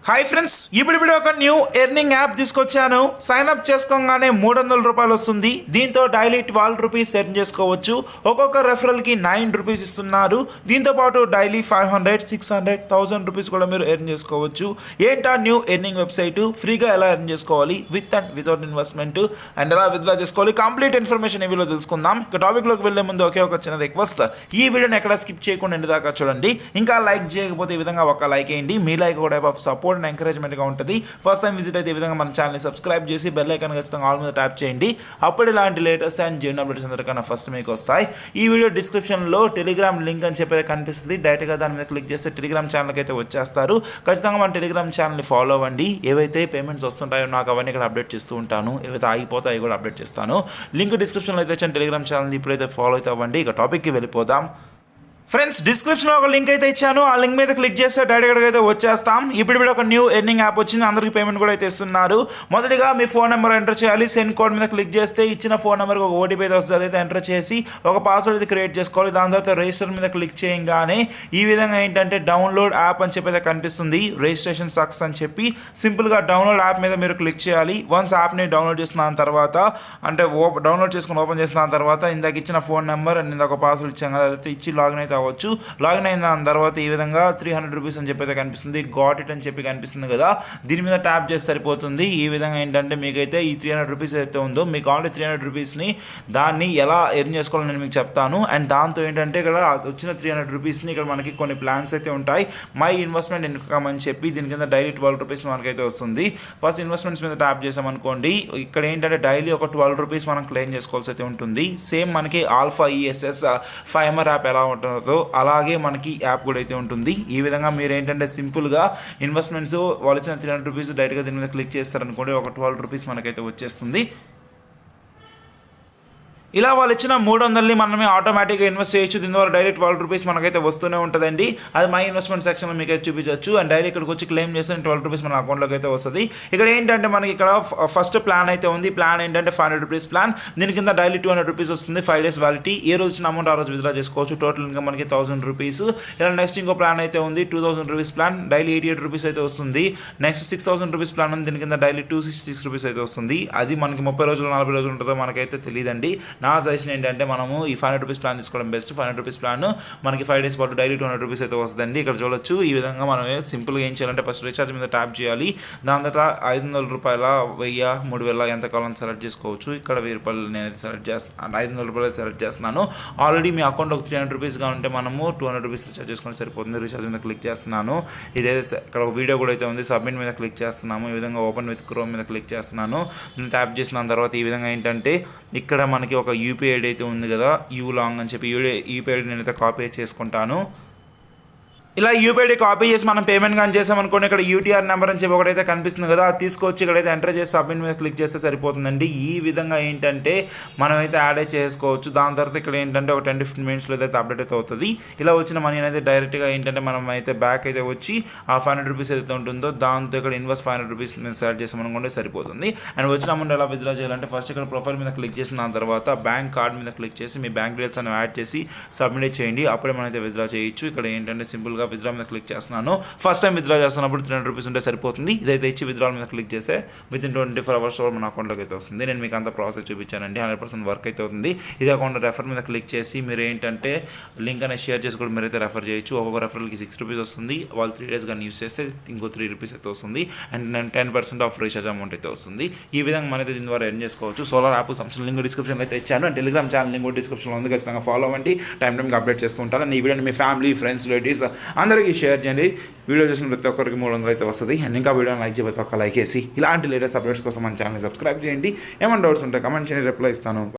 Hi friends, ఇప్పుడు ఒక new earning app తీసుకొచ్చాను. సైన్ అప్ చేసుకోగానే 300 రూపాయలు వస్తుంది. దీంతో డైలీ 12 రూపీస్ ఎర్న్ చేసుకోవచ్చు. ఒక్కొక్క రెఫరల్కి 9 రూపీస్ ఇస్తున్నారు. దీంతో పాటు డైలీ 500, 600, 1000 రూపీస్ కూడా మీరు ఎర్న్ చేసుకోవచ్చు. ఏంటా న్యూ ఎర్నింగ్ వెబ్సైట్, ఫ్రీగా ఎలా ఎర్న్ చేసుకోవాలి with and without investment, and ఎలా విత్డ్రా చేసుకోవాలి, కంప్లీట్ ఇన్ఫర్మేషన్ ఈ వీడియోలో తెలుసుకుందాం. ఇక టాపిక్లోకి వెళ్లే ముందు ఒక చిన్న రిక్వెస్ట్, ఈ వీడియోని ఎక్కడ స్కిప్ చేయకుండా ఎండ్ దాకా చూడండి. ఇంకా లైక్ చేయకపోతే ఈ విధంగా ఒక లైక్ వేయండి. మీ లైక్ కూడా సపోర్ట్ అండ్ ఎంకరేజ్మెంట్గా ఉంటుంది. ఫస్ట్ టైం విజిట్ అయితే ఈ విధంగా మన ఛానల్ని సబ్స్క్రైబ్ చేసి బెల్ ఐకాన్ ఖచ్చితంగా ఆల్ మీద ట్యాప్ చేయండి. అప్పుడు ఇలాంటి లేటెస్ట్ అండ్ జెన్యూన్ అప్డేట్స్ అందరికన్నా ఫస్ట్ మీకు వస్తాయి. ఈ వీడియో డిస్క్రిప్షన్లో టెలిగ్రామ్ లింక్ అని చెప్పేది కనిపిస్తుంది. డైరెక్ట్గా దాని మీద క్లిక్ చేస్తే టెలిగ్రామ్ ఛానల్కి అయితే వచ్చేస్తారు. ఖచ్చితంగా మన టెలిగ్రామ్ ఛానల్ని ఫాలో అవ్వండి. ఏవైతే పేమెంట్స్ వస్తుంటాయో నాకు అవన్నీ ఇక్కడ అప్డేట్ చేస్తూ ఉంటాను. ఏవైతే ఆగిపోతాయో కూడా అప్డేట్ చేస్తాను. లింక్ డిస్క్రిప్షన్లో అయితే వచ్చాను. టెలిగ్రామ్ ఛానల్ని ఇప్పుడైతే ఫాలో అయితే అవ్వండి. ఇక టాపిక్కి వెళ్ళిపోదాం. ఫ్రెండ్స్, డిస్క్రిప్షన్లో ఒక లింక్ అయితే ఇచ్చాను. ఆ లింక్ మీద క్లిక్ చేస్తే డైరెక్ట్గా అయితే వచ్చేస్తాం. ఇప్పుడు ఒక న్యూ ఎర్నింగ్ యాప్ వచ్చింది. అందరికీ పేమెంట్ కూడా అయితే ఇస్తున్నారు. మొదటిగా మీ ఫోన్ నెంబర్ ఎంటర్ చేయాలి. సెండ్ కోడ్ మీద క్లిక్ చేస్తే ఇచ్చిన ఫోన్ నెంబర్కి ఒక ఓటీపీ అయితే వస్తుంది. అయితే ఎంటర్ చేసి ఒక పాస్వర్డ్ అయితే క్రియేట్ చేసుకోవాలి. దాని తర్వాత రిజిస్టర్ మీద క్లిక్ చేయగానే ఈ విధంగా ఏంటంటే డౌన్లోడ్ యాప్ అని చెప్పి అయితే కనిపిస్తుంది. రిజిస్ట్రేషన్ సక్సెస్ అని చెప్పి సింపుల్గా డౌన్లోడ్ యాప్ మీద మీరు క్లిక్ చేయాలి. వన్స్ యాప్ని డౌన్లోడ్ చేసిన తర్వాత అంటే డౌన్లోడ్ చేసుకుని ఓపెన్ చేసిన తర్వాత ఇందాక ఇచ్చిన ఫోన్ నెంబర్ అండ్ ఇందాక పాస్వర్డ్ ఇచ్చాం కదా, అయితే ఇచ్చి లాగిన్ అయితే అవ్వచ్చు. లాగిన్ అయిన తర్వాత ఈ విధంగా 300 రూపీస్ అని చెప్పి అయితే కనిపిస్తుంది. గాట్ ఇట్ అని చెప్పి కనిపిస్తుంది కదా, దీని మీద ట్యాప్ చేస్తే సరిపోతుంది. ఈ విధంగా ఏంటంటే మీకైతే ఈ 300 రూపీస్ అయితే ఉందో, మీకు ఆల్రెడీ 300 రూపీస్ని దాన్ని ఎలా ఎర్న్ చేసుకోవాలో నేను మీకు చెప్తాను. అండ్ దాంతో ఏంటంటే ఇక్కడ వచ్చిన 300 రూపీస్ని ఇక్కడ మనకి కొన్ని ప్లాన్స్ అయితే ఉంటాయి. మై ఇన్వెస్ట్మెంట్ ఇన్కమ్ అని చెప్పి దీని కింద డైలీ 12 రూపీస్ మనకైతే వస్తుంది. ఫస్ట్ ఇన్వెస్ట్మెంట్స్ మీద ట్యాప్ చేసామనుకోండి, ఇక్కడ ఏంటంటే డైలీ ఒక 12 రూపీస్ మనం క్లెయిమ్ చేసుకోవాల్సి అయితే ఉంటుంది. సేమ్ మనకి ఆల్ఫా ఈఎస్ఎస్ ఫైమర్ యాప్ ఎలా ఉంటుందో అలాగే మనకి యాప్ కూడా అయితే ఉంటుంది. ఈ విధంగా మీరు ఏంటంటే సింపుల్గా ఇన్వెస్ట్మెంట్స్ వాళ్ళు ఇచ్చిన 300 రూపీస్ డైరెక్ట్గా దీని మీద క్లిక్ చేస్తారనుకోండి, ఒక 12 రూపీస్ మనకైతే వచ్చేస్తుంది. ఇలా వాళ్ళు ఇచ్చిన 300ని మనమే ఆటోమేటిక్గా ఇన్వెస్ట్ చేయొచ్చు. దీని ద్వారా డైలీ 12 రూపీస్ మనకైతే వస్తూనే ఉంటుందండి. అది మై ఇన్వెస్ట్మెంట్ సెక్షన్లో మీకు అయితే చూపించవచ్చు. అండ్ డైలీ ఇక్కడికి వచ్చి క్లెయిమ్ చేస్తే 12 రూపీస్ మన అకౌంట్లోకి అయితే వస్తుంది. ఇక్కడ ఏంటంటే మనకి ఇక్కడ ఫస్ట్ ప్లాన్ అయితే ఉంది. ప్లాన్ ఏంటంటే 500 రూపీస్ ప్లాన్. దీని కింద డైలీ 200 రూపీస్ వస్తుంది. 5 days వ్యాలిటీ. ఏ రోజు వచ్చిన అమౌంట్ ఆ రోజు విత్డ్రా చేసుకోవచ్చు. టోటల్ ఇంకా మనకి 1000 రూపీస్. ఇలా నెక్స్ట్ ఇంకో ప్లాన్ అయితే ఉంది 2000 రూపీస్ ప్లాన్. డైలీ 88 రూపీస్ అయితే వస్తుంది. నెక్స్ట్ 6000 రూపీస్ ప్లాన్ ఉంది. దీని కింద డైలీ 266 రూపీస్ అయితే వస్తుంది. అది మనకి 30 రోజులు 40 రోజులు ఉంటుందో మనకైతే తెలియదండి. నా సజెషన్ ఏంటంటే మనము ఈ 500 రూపీస్ ప్లాన్ తీసుకోవడం బెస్ట్. 500 రూపీస్ ప్లాన్ మనకి 5 days పాటు డైలీ 200 రూపీస్ అయితే వస్తుందండి. ఇక్కడ చూడొచ్చు. ఈ విధంగా మనం సింపుల్గా ఏం చేయాలంటే ఫస్ట్ రీఛార్జ్ మీద ట్యాప్ చేయాలి. దాని తర్వాత 500 రూపాయల 1000 3000 ఎంత కావాలని సెలెక్ట్ చేసుకోవచ్చు. ఇక్కడ 1000 రూపాయలు నేను సెలెక్ట్ చేస్తాను, 500 రూపాయలు సెలెక్ట్ చేస్తున్నాను. ఆల్రెడీ మీ అకౌంట్లో 300 రూపీస్గా ఉంటే మనము 200 రూపీస్ రీఛార్జ్ చేసుకుంటే సరిపోతుంది. రీఛార్జ్ మీద క్లిక్ చేస్తున్నాను. ఇదైతే ఇక్కడ ఒక వీడియో కూడా అయితే ఉంది. సబ్మిట్ మీద క్లిక్ చేస్తున్నాము. ఈ విధంగా ఓపెన్ విత్ క్రోమ్ మీద క్లిక్ చేస్తున్నాను. నేను ట్యాప్ చేసిన తర్వాత ఈ విధంగా ఏంటంటే ఇక్కడ మనకి ఒక యూపీఐ ఐడి అయితే ఉంది కదా, యూ లాంగ్ అని చెప్పి యూపీఐ ఐడి నేనైతే కాపీ చేసుకుంటాను. ఇలా యూపీఐ కాపీ చేసి మనం పేమెంట్ కానీ చేసామనుకోండి, ఇక్కడ యూటీఆర్ నెంబర్ అని చెప్పి ఒకటైతే కనిపిస్తుంది కదా, అది తీసుకొచ్చి ఇక్కడైతే ఎంటర్ చేసి సబ్మిట్ మీద క్లిక్ చేస్తే సరిపోతుందండి. ఈ విధంగా ఏంటంటే మనమైతే యాడ్ చేసుకోవచ్చు. దాని తర్వాత ఇక్కడ ఏంటంటే ఒక 10-15 మినిట్స్లో అయితే అప్డేట్ అయితే అవుతుంది. ఇలా వచ్చిన మనీ అనేది డైరెక్ట్గా ఏంటంటే మనం అయితే బ్యాక్ అయితే వచ్చి ఆ 500 రూపీస్ అయితే ఉంటుందో దాంతో ఇక్కడ ఇన్వెస్ట్ 500 రూపీస్ మీద సెలెక్ట్ చేసామనుకోండి సరిపోతుంది. అండ్ వచ్చిన అమౌంట్ ఎలా విత్డ్రా చేయాలంటే ఫస్ట్ ఇక్కడ ప్రొఫైల్ మీద క్లిక్ చేసిన దాని తర్వాత బ్యాంక్ కార్డ్ మీద క్లిక్ చేసి మీ బ్యాంక్ డీటెయిల్స్ అని యాడ్ చేసి సబ్మిట్ చేయండి. అప్పుడే మనమైతే విత్డ్రా చేయొచ్చు. ఇక్కడ ఏంటంటే సింపుల్గా విత్డ్రా మీద క్లిక్ చేస్తున్నాను. ఫస్ట్ టైం విత్డ్రా చేస్తున్నప్పుడు 300 రూపీస్ ఉంటే సరిపోతుంది. ఇదైతే ఇచ్చి విత్డ్రా మీద క్లిక్ చేస్తే విత్ ఇన్ 24 hours మన అకౌంట్లోకి అయితే వస్తుంది. నేను మీకు అంత ప్రాసెస్ చూపించానండి. 100% వర్క్ అయితే అవుతుంది. ఇది అకౌంట్ రెఫర్ మీద క్లిక్ చేసి మీరు ఏంటంటే లింక్ అనేది షేర్ చేసి కూడా మీరైతే రెఫర్ చేయొచ్చు. ఒక్కొక్క రెఫరల్కి 6 రూపీస్ వస్తుంది. వాళ్ళు 3 days కానీ యూస్ చేస్తే ఇంకో 3 రూపీస్ అయితే వస్తుంది. అండ్ 10% ఆఫ్ రీఛార్జ్ అమౌంట్ అయితే వస్తుంది. ఈ విధంగా మనైతే దీని ద్వారా ఎర్న్ చేసుకోవచ్చు. సోలార్ యాప్ సంబంధించిన లింక్ డిస్క్రిప్షన్లో అయితే ఇచ్చాను. అండ్ టెలిగ్రామ్ ఛానల్ లింక్ కూడా డిస్క్రిప్షన్లో ఉంది. ఖచ్చితంగా ఫాలో అవ్వండి. టైంకి అప్డేట్ చేస్తూ ఉంటాను. అండ్ ఈ వీడియోని మీ ఫ్యామిలీ ఫ్రెండ్స్ రిలేటివ్స్ అందరికీ షేర్ చేయండి. వీడియో చూసిన ప్రతి ఒక్కరికి 300 అయితే వస్తుంది. అండ్ ఇంకా వీడియోని లైక్ చేయబోతే ఒక లైక్ వేసి ఇలాంటి లేటెస్ట్ అప్డేట్స్ కోసం మన ఛానల్ని సబ్స్క్రైబ్ చేయండి. ఏమైనా డౌట్స్ ఉంటే కమెంట్ చేయండి, రిప్లై ఇస్తాను.